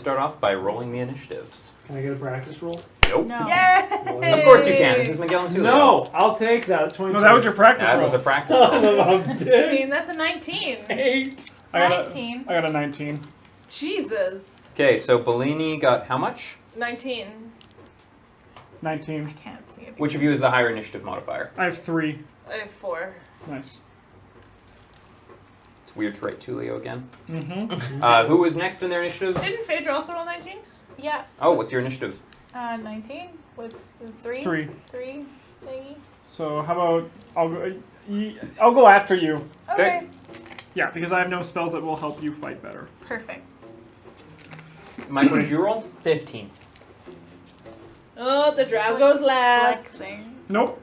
start off by rolling the initiatives. Can I get a practice roll? Nope. No. Yay! Of course you can. This is Miguel and Tulio. No, I'll take that. 22. No, that was your practice That roll. was a practice roll. I mean, that's a 19. 8. I got 19. I got a 19. Jesus. Okay, so Bellini got how much? 19. 19. I can't see it. Which of you is the higher initiative modifier? I have 3. I have 4. Nice. It's weird to write Tulio again. Mm-hmm. Who was next in their initiative? Didn't Phaedra also roll 19? Yeah. Oh, what's your initiative? 19 with 3. 3. 3 thingy. So how about I'll go after you. Okay. Yeah, because I have no spells that will help you fight better. Perfect. Mike, what did you roll? 15. Oh, the drow goes last. Flexing. Nope.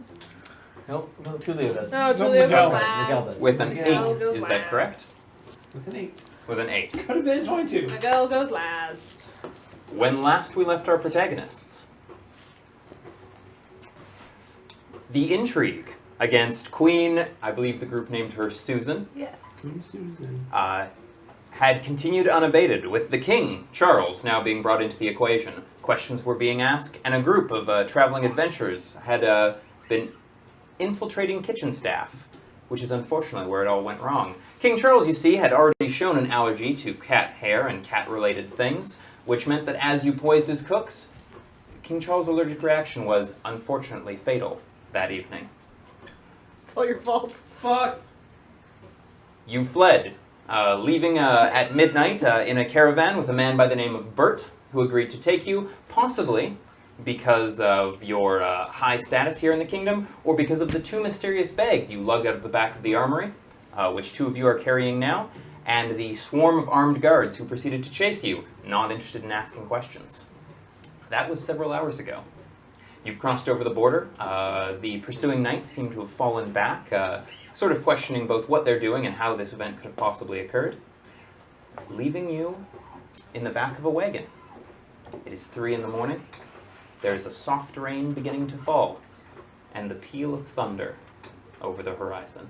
Nope, no, Tulio does. No, No, Julia Miguel. goes last. Miguel does. With an Miguel 8, goes is last. that correct? With an 8. With an 8. Could have been 22. Miguel goes last. When last we left our protagonists, the intrigue against Queen, I believe the group named her Susan, Yes. Queen Susan. had continued unabated, with the king, Charles, now being brought into the equation. Questions were being asked, and a group of traveling adventurers had been infiltrating kitchen staff, which is unfortunately where it all went wrong. King Charles, you see, had already shown an allergy to cat hair and cat-related things, which meant that as you poised as cooks, King Charles' allergic reaction was unfortunately fatal that evening. It's all your fault. Fuck. You fled, leaving at midnight in a caravan with a man by the name of Bert, who agreed to take you, possibly because of your high status here in the kingdom, or because of the 2 mysterious bags you lugged out of the back of the armory, which 2 of you are carrying now, and the swarm of armed guards who proceeded to chase you, not interested in asking questions. That was several hours ago. You've crossed over the border. The pursuing knights seem to have fallen back, sort of questioning both what they're doing and how this event could have possibly occurred, leaving you in the back of a wagon. It is 3 in the morning. There's a soft rain beginning to fall, and the peal of thunder over the horizon.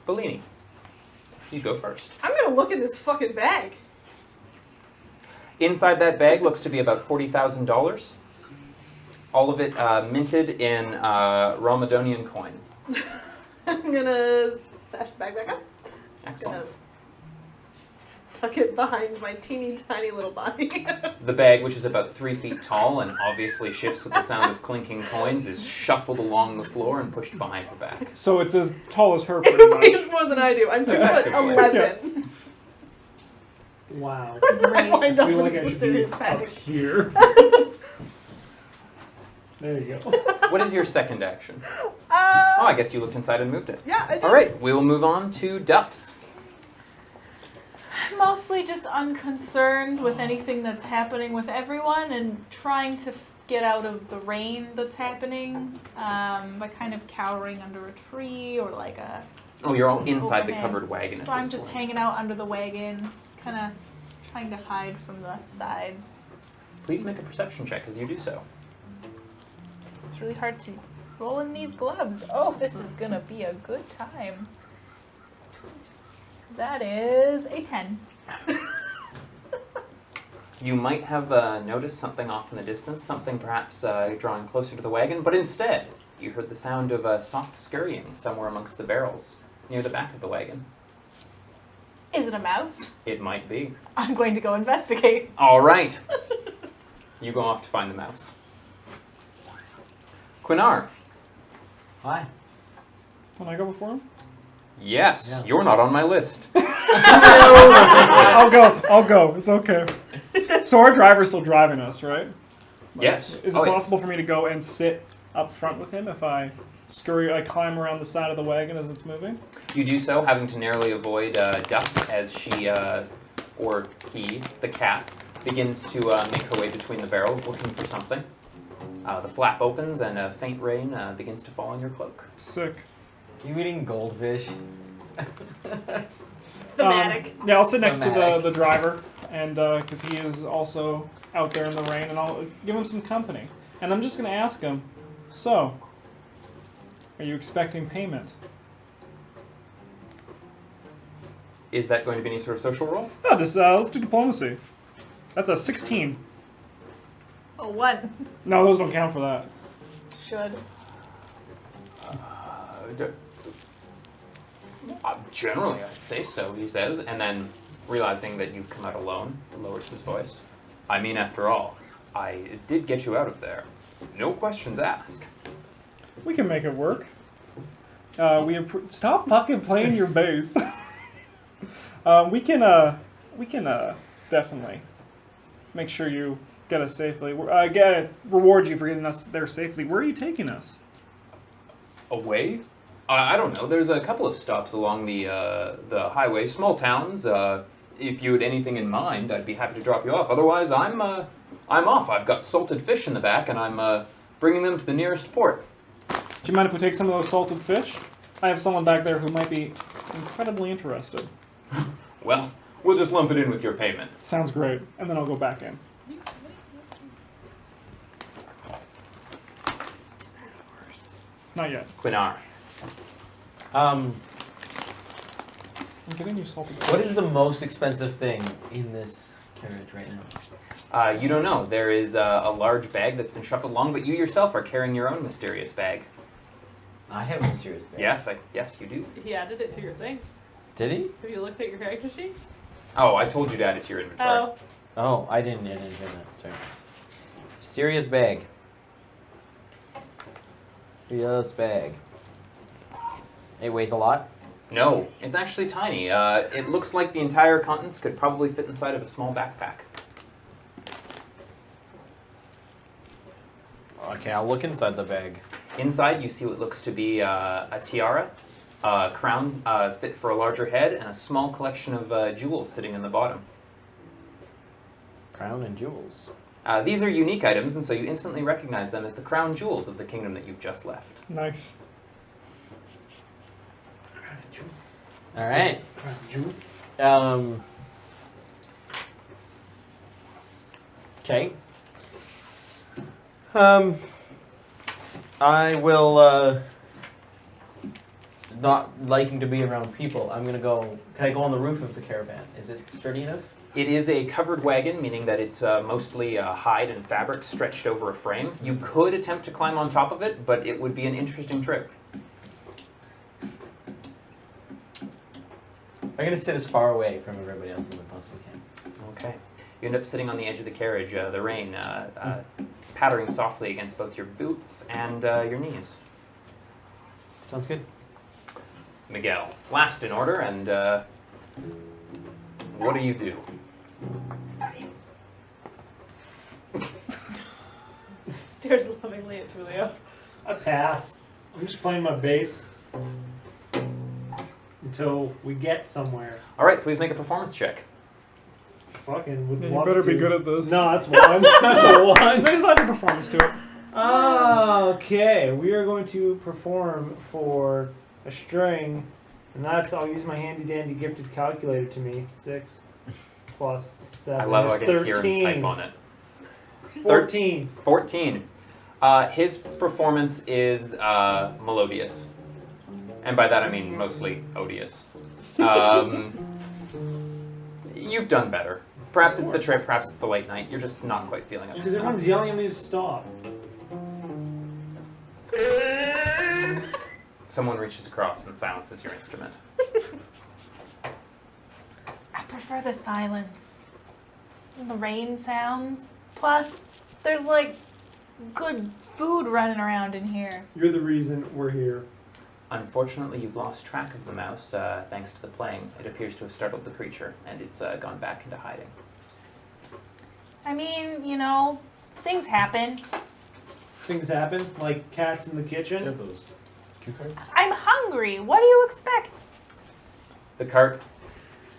Bellini, you go first. I'm gonna look in this fucking bag. Inside that bag looks to be about $40,000. All of it minted in Ramadonian coin. I'm gonna stash the bag back up. Just gonna Excellent. tuck it behind my teeny tiny little body. The bag, which is about 3 feet tall and obviously shifts with the sound of clinking coins, is shuffled along the floor and pushed behind her back. So it's as tall as her, It pretty much. weighs more than I do. I'm 2'11". Wow. I wind I up feel in like this I should be mysterious up bag. here. There you go. What is your second action? Oh, Uh, I guess you looked inside and moved it. yeah, I did. All right, we'll move on to Dups. Mostly just unconcerned with anything that's happening with everyone and trying to get out of the rain that's happening by kind of cowering under a tree or like a... Oh, you're all inside the Overhang. covered wagon at So I'm this just point. hanging out under the wagon, kind of trying to hide from the sides. Please make a perception check as you do so. It's really hard to roll in these gloves. Oh, this is gonna be a good time. That is a 10. You might have noticed something off in the distance, something perhaps drawing closer to the wagon, but instead, you heard the sound of soft scurrying somewhere amongst the barrels near the back of the wagon. Is it a mouse? It might be. I'm going to go investigate. All right. You go off to find the mouse. Quinar. Hi. Can I go before him? Yes, Yeah. you're not on my list. I'll go. It's okay. So our driver's still driving us, right? Yes. Is it Oh, yes. possible for me to go and sit up front with him if I climb around the side of the wagon as it's moving? You do so, having to narrowly avoid Duff as she, or he, the cat, begins to make her way between the barrels looking for something. The flap opens and a faint rain begins to fall on your cloak. Sick. You eating goldfish? Thematic. Yeah, I'll sit next to Thematic. the driver, and because he is also out there in the rain, and I'll give him some company. And I'm just going to ask him, so, are you expecting payment? Is that going to be any sort of social role? Oh, just let's do diplomacy. That's a 16. Oh, one. No, those don't count for that. Should. Generally, I'd say so, he says, and then realizing that you've come out alone, lowers his voice. I mean, after all, I did get you out of there. No questions asked. We can make it work. Stop fucking playing your bass. We can definitely make sure you get us safely. Reward you for getting us there safely. Where are you taking us? Away? I don't know. There's a couple of stops along the highway, small towns. If you had anything in mind, I'd be happy to drop you off. Otherwise, I'm off. I've got salted fish in the back, and I'm bringing them to the nearest port. Do you mind if we take some of those salted fish? I have someone back there who might be incredibly interested. Well, we'll just lump it in with your payment. Sounds great. And then I'll go back in. Not yet. Quinar. I'm getting you salted fish. What is the most expensive thing in this carriage right now? You don't know. There is a large bag that's been shuffled along, but you yourself are carrying your own mysterious bag. I have a mysterious bag. Yes, you do. He added it to your thing. Did he? Have you looked at your character sheet? Oh, I told you to add it to your inventory. Oh. Oh, I didn't hear that. Sorry. Mysterious bag. Mysterious bag. It weighs a lot. No, it's actually tiny. It looks like the entire contents could probably fit inside of a small backpack. Okay, I'll look inside the bag. Inside, you see what looks to be a tiara, a crown fit for a larger head, and a small collection of jewels sitting in the bottom. Crown and jewels. These are unique items, and so you instantly recognize them as the crown jewels of the kingdom that you've just left. Nice. Crown and jewels. All right. Crown and jewels. Okay. I will, not liking to be around people, I'm gonna go, can I go on the roof of the caravan? Is it sturdy enough? It is a covered wagon, meaning that it's mostly hide and fabric stretched over a frame. You could attempt to climb on top of it, but it would be an interesting trip. I'm gonna sit as far away from everybody else as I possibly can. Okay. You end up sitting on the edge of the carriage, the rain pattering softly against both your boots and your knees. Sounds good. Miguel, last in order, and what do you do? Stares lovingly at Tulio. I pass. I'm just playing my bass until we get somewhere. All right, please make a performance check. Fucking would You love better to. be good at this. No, that's one. That's a one. There's other performance to it. Okay, we are going to perform for a string, and that's, I'll use my handy dandy gifted calculator to me. 6 plus 7 I love how I is can hear him 13. type on it. 14. 14. His performance is melodious. And by that I mean mostly odious. You've done better. Perhaps it's the trip, perhaps it's the late night. You're just not quite feeling up to Because snuff. everyone's yelling at me to stop. Someone reaches across and silences your instrument. I prefer the silence. And the rain sounds. Plus, there's like good food running around in here. You're the reason we're here. Unfortunately, you've lost track of the mouse thanks to the playing. It appears to have startled the creature, and it's gone back into hiding. I mean, you know, things happen. Things happen, like cats in the kitchen. those cue cards? I'm hungry. What do you expect? The cart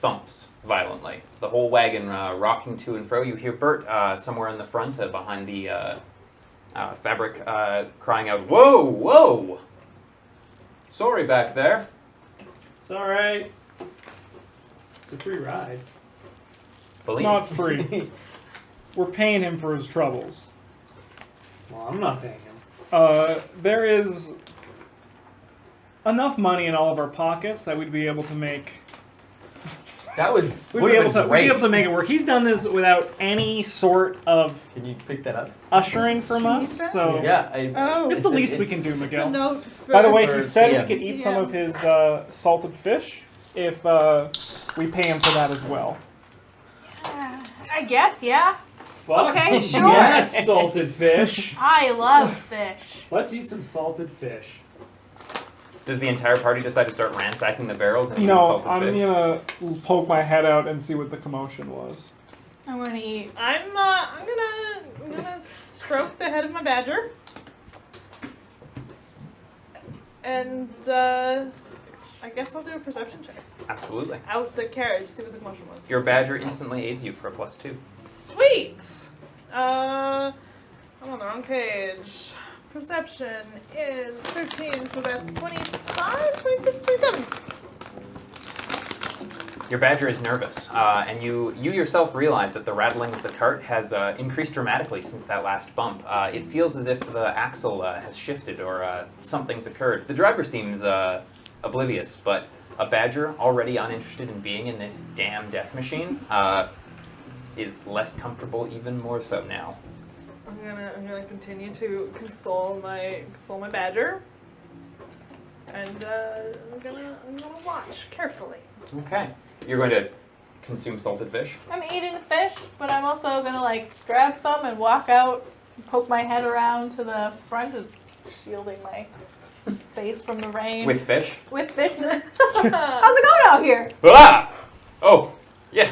thumps violently. The whole wagon rocking to and fro. You hear Bert somewhere in the front behind the fabric crying out, "Whoa, whoa! Sorry back there." It's alright. It's a free ride. It's Believe. not free. We're paying him for his troubles. Well, I'm not paying him. There is enough money in all of our pockets that we'd be able to make That was. We'd be able to make it work. He's done this without any sort of Can you pick that up? ushering from us, so Yeah. it's the least we can do, It's a Miguel. note By the way, for he said DM. we could eat some DM. of his salted fish if we pay him for that as well. I guess, yeah. Fuck. Okay, sure. Yes, salted fish. I love fish. Let's eat some salted fish. Does the entire party decide to start ransacking the barrels and eating No, salted I'm fish? gonna poke my head out and see what the commotion was. I'm gonna eat. I'm gonna stroke the head of my badger. And I guess I'll do a perception check. Absolutely. Out the carriage, see what the commotion was. Your badger instantly aids you for a +2. Sweet! I'm on the wrong page. Perception is 13, so that's 25, 26, 27. Your badger is nervous, and you yourself realize that the rattling of the cart has increased dramatically since that last bump. It feels as if the axle has shifted or something's occurred. The driver seems oblivious, but a badger already uninterested in being in this damn death machine is less comfortable, even more so now. I'm gonna continue to console my badger, and I'm gonna watch carefully. Okay. You're going to consume salted fish? I'm eating the fish, but I'm also gonna like grab some and walk out, poke my head around to the front and shielding my face from the rain. With fish? With fish. How's it going out here? Ah! Oh, yeah.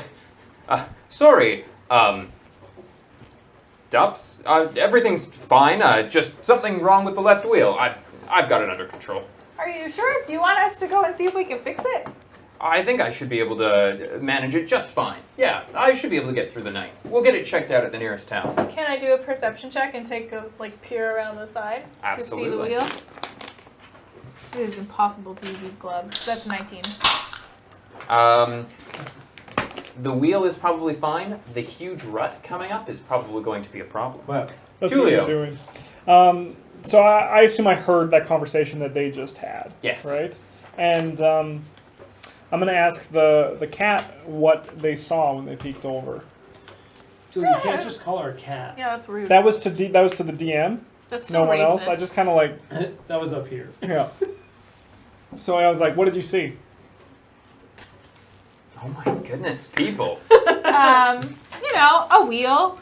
Sorry. Dups? Everything's fine. Just something wrong with the left wheel. I've got it under control. Are you sure? Do you want us to go and see if we can fix it? I think I should be able to manage it just fine. Yeah, I should be able to get through the night. We'll get it checked out at the nearest town. Can I do a perception check and take a peer around the side Absolutely. to see the wheel? It is impossible to use these gloves. That's 19. The wheel is probably fine. The huge rut coming up is probably going to be a problem. Well, That's Tulio. what you're doing. So I assume I heard that conversation that they just had. Yes. Right? And I'm going to ask the cat what they saw when they peeked over. Dude, you can't just call her a cat. Yeah, that's rude. That was to the DM. That's No still one racist. else. I just kind of like, That was up here. yeah. So I was like, what did you see? Oh my goodness, people. A wheel.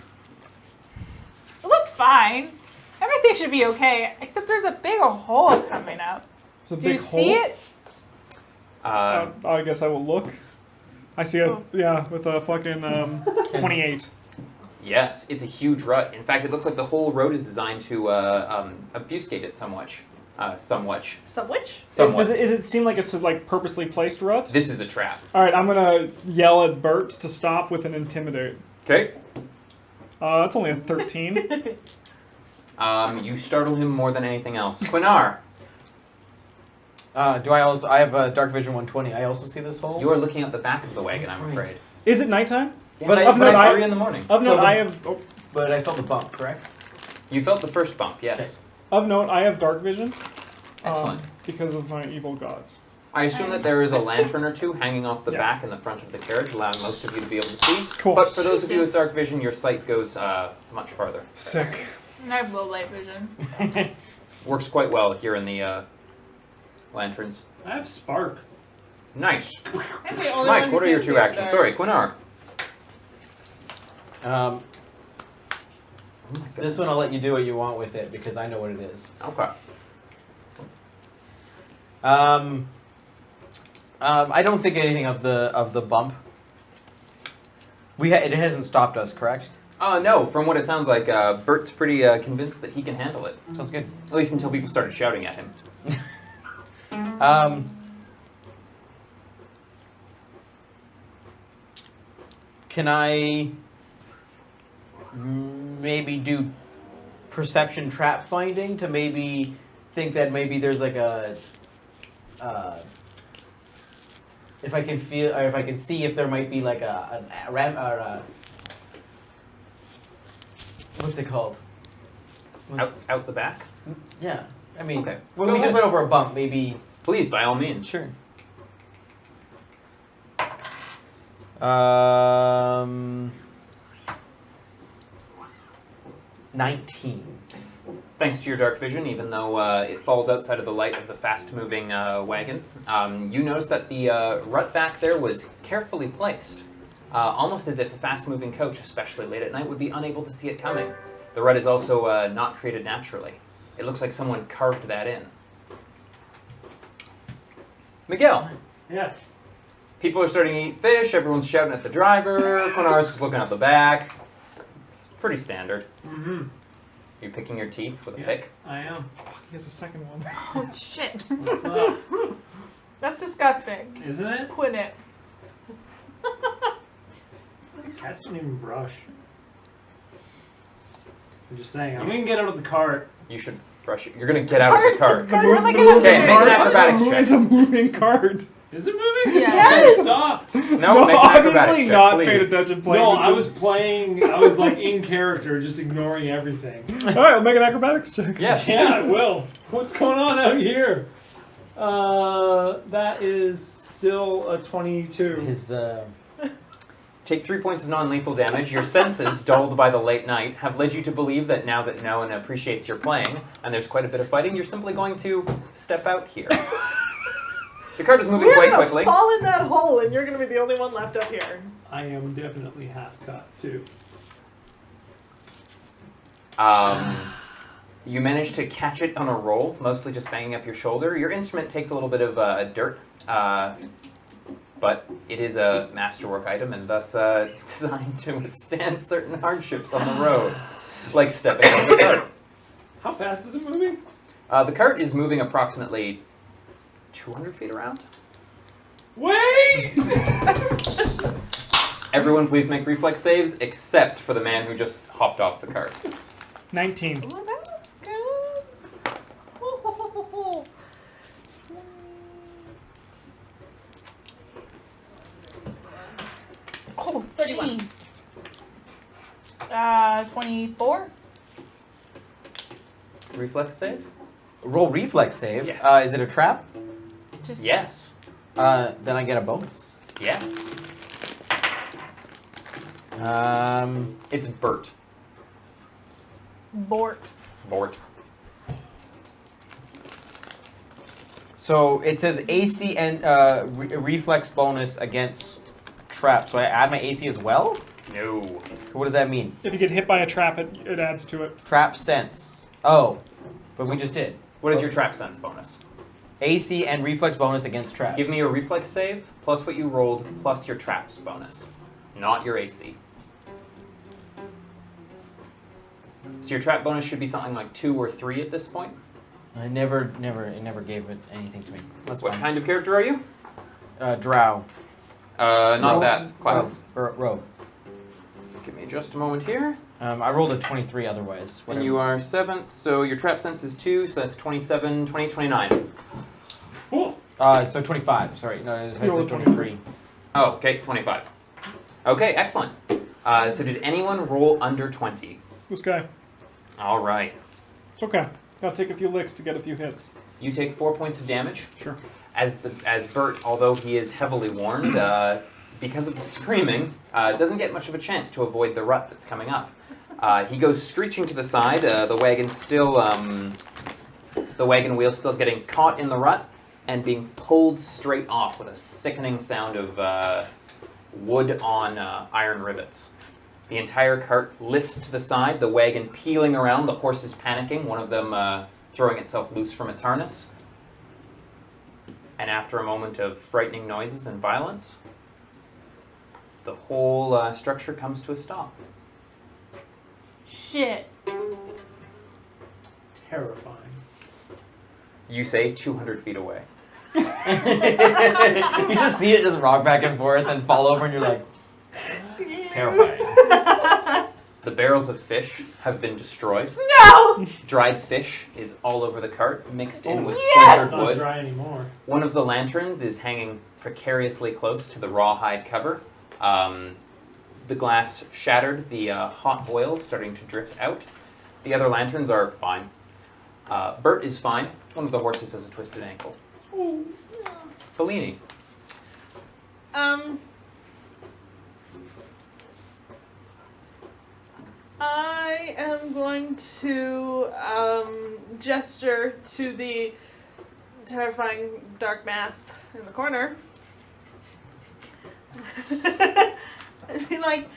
It looked fine. Everything should be okay, except there's a big hole coming out. It's a Do you big hole. see it? I guess I will look. I see it, yeah, with a fucking 28. Yes, it's a huge rut. In fact, it looks like the whole road is designed to obfuscate it somewhat. Somewhat. Does it seem like it's like purposely placed rut? This is a trap. All right, I'm gonna yell at Bert to stop with an intimidate. Okay. That's only a 13. You startle him more than anything else. Quinar, do I also? I have a dark vision 120. I also see this hole. you are looking at the back of the wagon, I'm That's right. afraid. Is it nighttime? But I- It's but I- 3 in the morning. Of So note, the- I have. Oh, But I felt the bump, correct? You felt the first bump, yes. of note, I have dark vision. Excellent. Because of my evil gods. I assume that there is a lantern or two hanging off the Yeah. back and the front of the carriage, allowing most of you to be able to see. Cool. But for those of you with Jesus. dark vision, your sight goes much farther. Sick. I have low light vision. Works quite well here in the lanterns. I have spark. Nice. I'm the only one Mike, who what are your can see 2 the actions? dark. Sorry, Quinar. Oh my This one I'll let you do what you want with it because I know what it is. Okay. I don't think anything of the bump. It hasn't stopped us, correct? No, from what it sounds like, Bert's pretty convinced that he can handle it. Sounds good. At least until people started shouting at him. Can I maybe do perception trap finding to maybe think that maybe there's like a if I can feel or if I can see if there might be like a ram or a what's it called? Out the back? Yeah, I mean, Okay. when Go we just ahead. went over a bump, maybe. Please, by all means. Sure. $19. Thanks to your dark vision, even though it falls outside of the light of the fast-moving wagon, you notice that the rut back there was carefully placed, almost as if a fast-moving coach, especially late at night, would be unable to see it coming. The rut is also not created naturally. It looks like someone carved that in. Miguel, Yes. people are starting to eat fish, everyone's shouting at the driver, Quinar's just looking at the back. It's pretty standard. Mm-hmm. You're picking your teeth with a Yeah. pick. I am. He has a second one. Oh shit. What's up? That's disgusting. Isn't it? Quit it. Cats don't even brush. I'm just saying. I'm gonna get out of the cart. You should brush it. You're gonna get out of the cart. You're like Okay, make an acrobatics It's check. a moving cart. Is it moving? Yes. It stopped. No, make an acrobatics obviously check, not please. paid attention playing. No, with I you. was playing. I was like in character, just ignoring everything. All right, I'll make an acrobatics check. Yes. Yeah, I will. What's going on out here? That is still a 22. His Take 3 points of non-lethal damage. Your senses, dulled by the late night, have led you to believe that now that no one appreciates your playing, and there's quite a bit of fighting, you're simply going to step out here. The cart is moving We're quite gonna quickly. fall in that hole, and you're gonna be the only one left up here. I am definitely half cut too. You manage to catch it on a roll, mostly just banging up your shoulder. Your instrument takes a little bit of dirt, but it is a masterwork item and thus designed to withstand certain hardships on the road, like stepping on the cart. How fast is it moving? The cart is moving approximately 200 feet around. Wait! Everyone please make reflex saves, except for the man who just hopped off the cart. 19. Well, that looks good. Oh, 31. jeez. 24? Reflex save? roll reflex save. Yes. Is it a trap? Just Yes. Then I get a bonus. Yes. It's Bert. Bort. Bort. So it says AC and reflex bonus against trap. So I add my AC as well? No. What does that mean? If you get hit by a trap, it adds to it. Trap sense. Oh, but we just did. What is your trap sense bonus? AC and reflex bonus against traps. Give me your reflex save, plus what you rolled, plus your traps bonus. Not your AC. So your trap bonus should be something like 2 or 3 at this point. It never gave it anything to me. That's What fine. kind of character are you? Drow. Not Rogue. that class. Rogue. Give me just a moment here. I rolled a 23 otherwise. And Whatever. you are 7th, so your trap sense is 2, so that's 27, 20, 29. Cool. So 25. Sorry, no, I You rolled said 23. Oh, okay, 25. Okay, excellent. So did anyone roll under 20? This guy. All right. It's okay. Gotta take a few licks to get a few hits. You take 4 points of damage. Sure. As Bert, although he is heavily warned, because of the screaming, doesn't get much of a chance to avoid the rut that's coming up. He goes screeching to the side. The wagon wheel still getting caught in the rut and being pulled straight off with a sickening sound of wood on iron rivets. The entire cart lists to the side, the wagon peeling around, the horses panicking, one of them throwing itself loose from its harness. And after a moment of frightening noises and violence, the whole structure comes to a stop. Shit. Terrifying. You say 200 feet away. You just see it just rock back and forth and fall over, and you're like, terrifying. The barrels of fish have been destroyed. No! Dried fish is all over the cart, mixed in with Yes! It's splintered not wood. dry anymore. One of the lanterns is hanging precariously close to the rawhide cover. The glass shattered, the hot oil starting to drip out. The other lanterns are fine. Bert is fine. One of the horses has a twisted ankle. Oh, Bellini. I am going to gesture to the terrifying dark mass in the corner. I'd be like,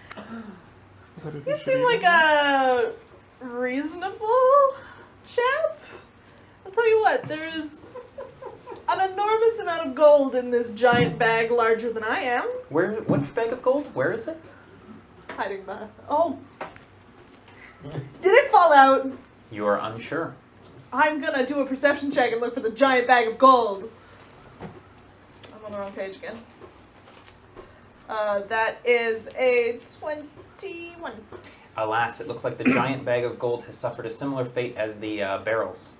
you seem like a reasonable chap. I'll tell you what, there's an enormous amount of gold in this giant bag larger than I am. Which bag of gold? Where is it? Hiding behind. Oh. Did it fall out? You are unsure. I'm gonna do a perception check and look for the giant bag of gold. I'm on the wrong page again. That is a 21. Alas, it looks like the giant bag of gold has suffered a similar fate as the barrels.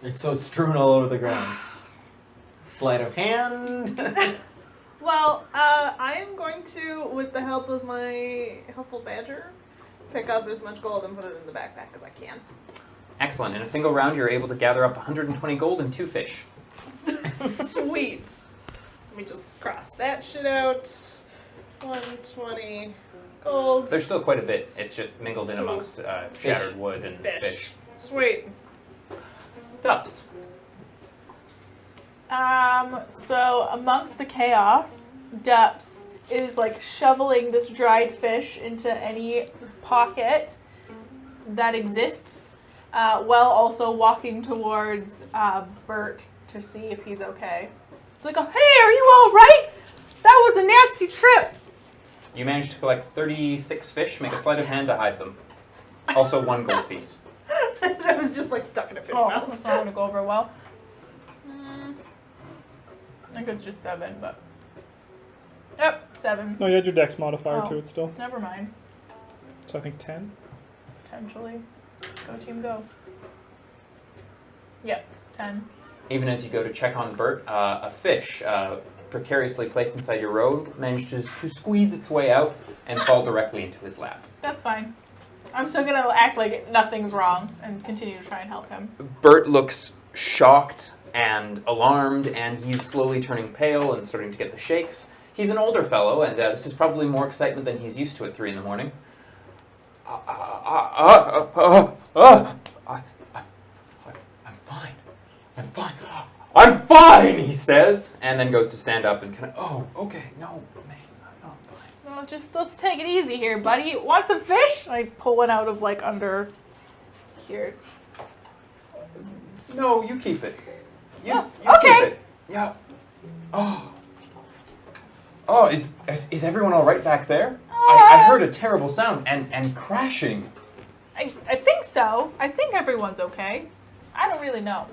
It's so strewn all over the ground. Sleight of hand. Well, I am going to, with the help of my helpful badger, pick up as much gold and put it in the backpack as I can. Excellent. In a single round, you're able to gather up 120 gold and 2 fish. Sweet. Let me just cross that shit out. 120 gold. There's still quite a bit. It's just mingled in amongst shattered wood and fish. Sweet. Dups. So amongst the chaos, Dups is like shoveling this dried fish into any pocket that exists, while also walking towards Bert to see if he's okay. It's like, oh, hey, are you all right? That was a nasty trip. You managed to collect 36 fish. Make a sleight of hand to hide them. Also 1 gold piece. That was just like stuck in a fish Oh, mouth. that's not going to go over well. I think it's just 7, but... Yep, 7. No, you had your dex modifier Oh. to it still. Never mind. So I think 10. Potentially. Go team, go. Yep, 10. Even as you go to check on Bert, a fish, precariously placed inside your robe, manages to squeeze its way out and fall directly into his lap. That's fine. I'm still gonna act like nothing's wrong and continue to try and help him. Bert looks shocked and alarmed, and he's slowly turning pale and starting to get the shakes. He's an older fellow, and this is probably more excitement than he's used to at 3 in the morning. I'm fine. I'm fine. I'm fine, he says, and then goes to stand up and kind of, oh, okay, no, man, I'm not fine. Well, just let's take it easy here, buddy. Want some fish? I pull one out of like under here. No, you keep it. You okay. keep it. Yeah. Oh. Oh, is everyone all right back there? I heard a terrible sound and crashing. I think so. I think everyone's okay. I don't really know.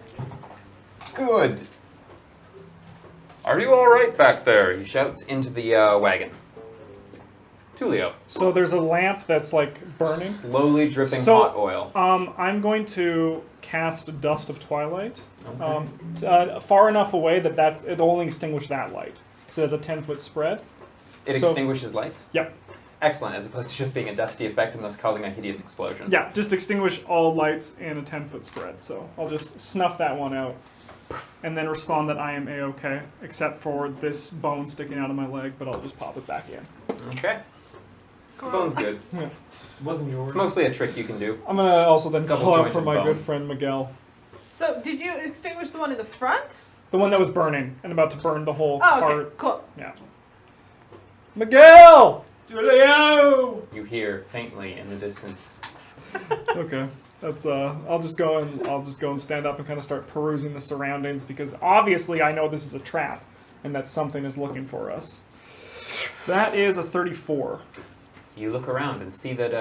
Good. Are you all right back there? He shouts into the wagon. Tulio. So there's a lamp that's like burning. Slowly dripping So- hot oil. I'm going to cast Dust of Twilight. Okay. Far enough away that it'll only extinguish that light. Because it has a 10-foot spread. It so- extinguishes lights? Yep. Excellent, as opposed to just being a dusty effect and thus causing a hideous explosion. Yeah, just extinguish all lights in a 10-foot spread. So I'll just snuff that one out. And then respond that I am A-okay, except for this bone sticking out of my leg, but I'll just pop it back in. Okay. The bone's good. It wasn't yours. It's mostly a trick you can do. I'm going to also then Double call out jointed for my bone. good friend Miguel. So, did you extinguish the one in the front? The one that was burning and about to burn the whole Oh, cart. okay, cool. Yeah. Miguel! Julio! You hear faintly in the distance. Okay. That's I'll just go and stand up and kind of start perusing the surroundings because obviously I know this is a trap and that something is looking for us. That is a 34. You look around and see that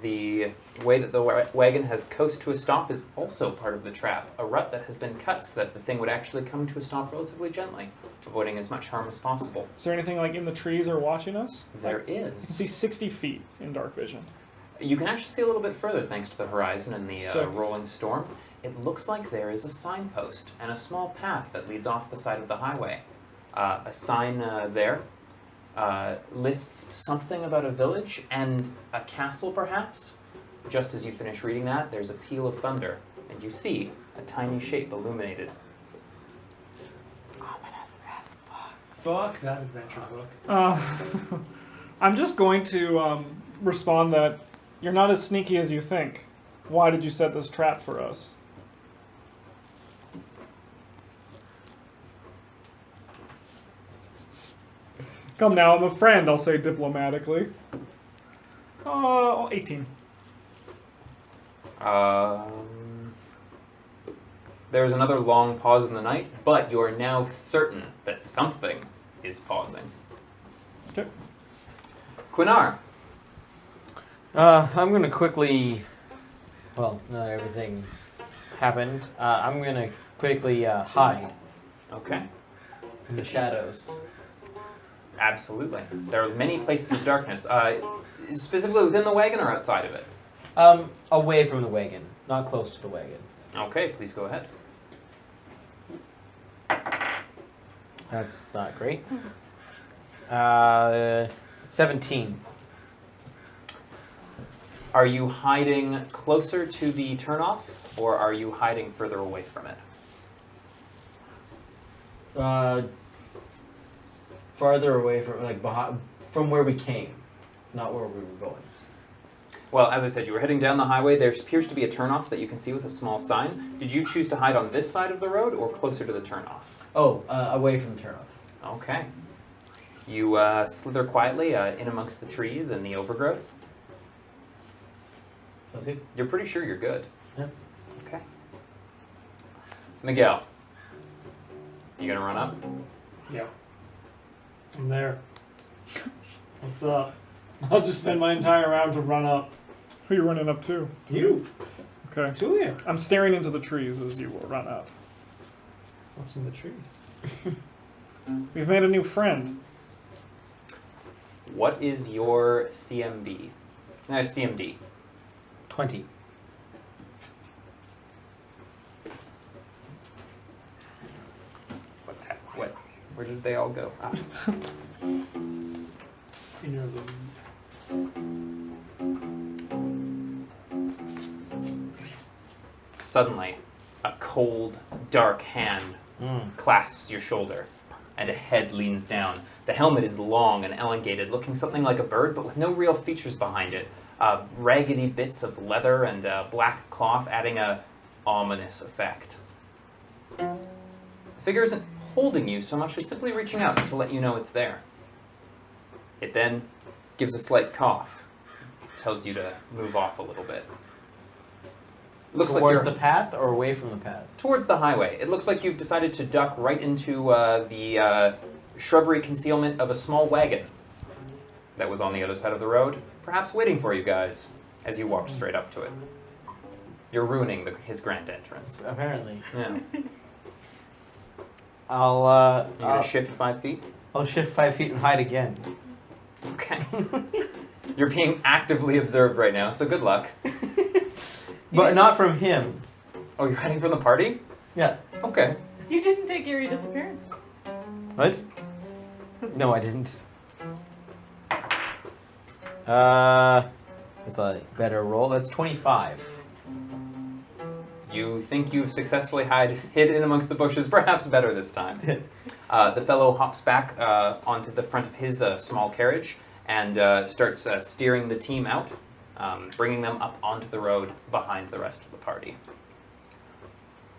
the way that the wagon has coasted to a stop is also part of the trap. A rut that has been cut so that the thing would actually come to a stop relatively gently, avoiding as much harm as possible. Is there anything like in the trees or watching us? There I can is. see 60 feet in dark vision. You can actually see a little bit further thanks to the horizon and the Sick. rolling storm. It looks like there is a signpost and a small path that leads off the side of the highway. A sign there lists something about a village and a castle, perhaps. Just as you finish reading that, there's a peal of thunder, and you see a tiny shape illuminated. Ominous as fuck. Fuck that adventure book. I'm just going to respond that You're not as sneaky as you think. Why did you set this trap for us? Come now, I'm a friend, I'll say diplomatically. 18. There's another long pause in the night, but you are now certain that something is pausing. Okay. Quinar. I'm gonna quickly. Well, not everything happened. I'm gonna quickly hide Okay. in the shadows. Absolutely. There are many places of darkness. Specifically within the wagon or outside of it? Away from the wagon, not close to the wagon. Okay, please go ahead. That's not great. 17. Are you hiding closer to the turnoff, or are you hiding further away from it? Farther away from behind, from where we came, not where we were going. Well, as I said, you were heading down the highway. There appears to be a turnoff that you can see with a small sign. Did you choose to hide on this side of the road or closer to the turnoff? Oh, away from the turnoff. Okay. You slither quietly in amongst the trees and the overgrowth. Sounds good. You're pretty sure you're good. Yep. Okay. Miguel. You gonna run up? Yeah. I'm there. What's up? I'll just spend my entire round to run up. Who are you running up to? You. Okay. Two of you. I'm staring into the trees as you will run up. What's in the trees? We've made a new friend. What is your CMB? No, CMD. 20. What? Where did they all go? Ah. In your room. Suddenly, a cold, dark hand clasps your shoulder, and a head leans down. The helmet is long and elongated, looking something like a bird, but with no real features behind it. Raggedy bits of leather and black cloth adding a ominous effect. The figure isn't holding you so much as simply reaching out to let you know it's there. It then gives a slight cough, tells you to move off a little bit. Looks like Towards you're the path or away from the path? towards the highway. It looks like you've decided to duck right into the shrubbery concealment of a small wagon that was on the other side of the road, perhaps waiting for you guys as you walked straight up to it. You're ruining his grand entrance. Apparently. Yeah. I'll You're gonna shift 5 feet? I'll shift 5 feet and hide again. Okay. You're being actively observed right now, so good luck. But not from him. Oh, you're hiding from the party? Yeah. Okay. You didn't take eerie disappearance. What? No, I didn't. That's a better roll. That's 25. You think you've successfully hid in amongst the bushes, perhaps better this time. The fellow hops back onto the front of his small carriage and starts steering the team out, bringing them up onto the road behind the rest of the party.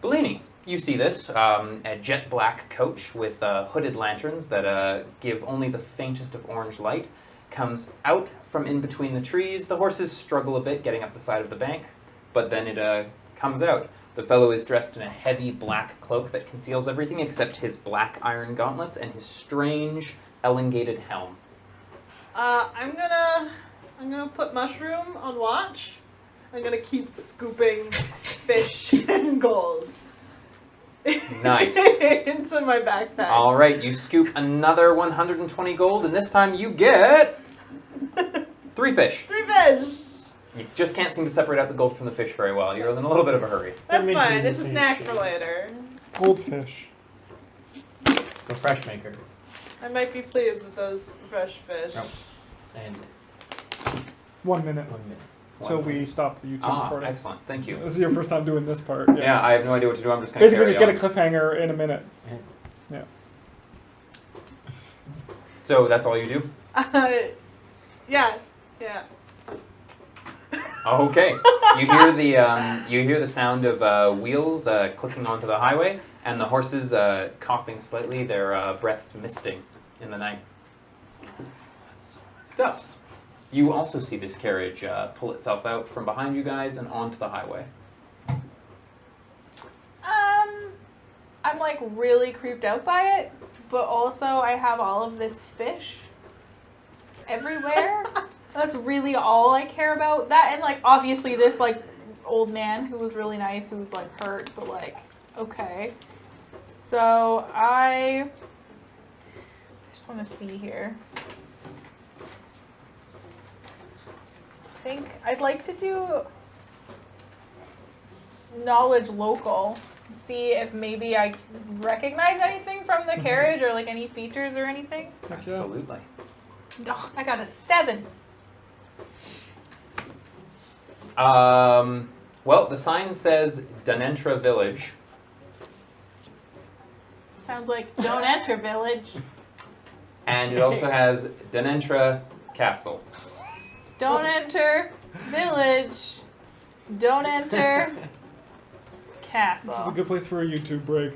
Bellini, you see this, a jet black coach with hooded lanterns that give only the faintest of orange light, comes out from in between the trees. The horses struggle a bit getting up the side of the bank, but then it comes out. The fellow is dressed in a heavy black cloak that conceals everything except his black iron gauntlets and his strange elongated helm. I'm gonna put Mushroom on watch. I'm gonna keep scooping fish and gold. Nice. Into my backpack. All right, you scoop another 120 gold, and this time you get 3 fish. 3 fish. You just can't seem to separate out the gold from the fish very well. You're in a little bit of a hurry. That's That fine. makes It's a me snack think. for later. Goldfish. Go fresh maker. I might be pleased with those fresh fish. Oh. And 1 minute 1 minute. till we stop the YouTube recording. Excellent. Thank you. This is your first time doing this part. Yeah, I have no idea what to do. I'm just going to Basically, carry just get a on. cliffhanger in a minute. So that's all you do? Yeah. Okay. You hear the sound of wheels clicking onto the highway, and the horses coughing slightly, their breaths misting in the night. Dubs, you also see this carriage pull itself out from behind you guys and onto the highway. I'm like really creeped out by it, but also I have all of this fish everywhere. That's really all I care about. That and like obviously this like old man who was really nice, who was like hurt, but like okay. So I just want to see here. I think I'd like to do knowledge local. See if maybe I recognize anything from the carriage or like any features or anything. Heck yeah. Absolutely. Oh, I got a 7. Well, the sign says Dunentra Village. Sounds like don't enter village. And it also has Dunentra Castle. Don't enter village. Don't enter This is a castle. good place for a YouTube break.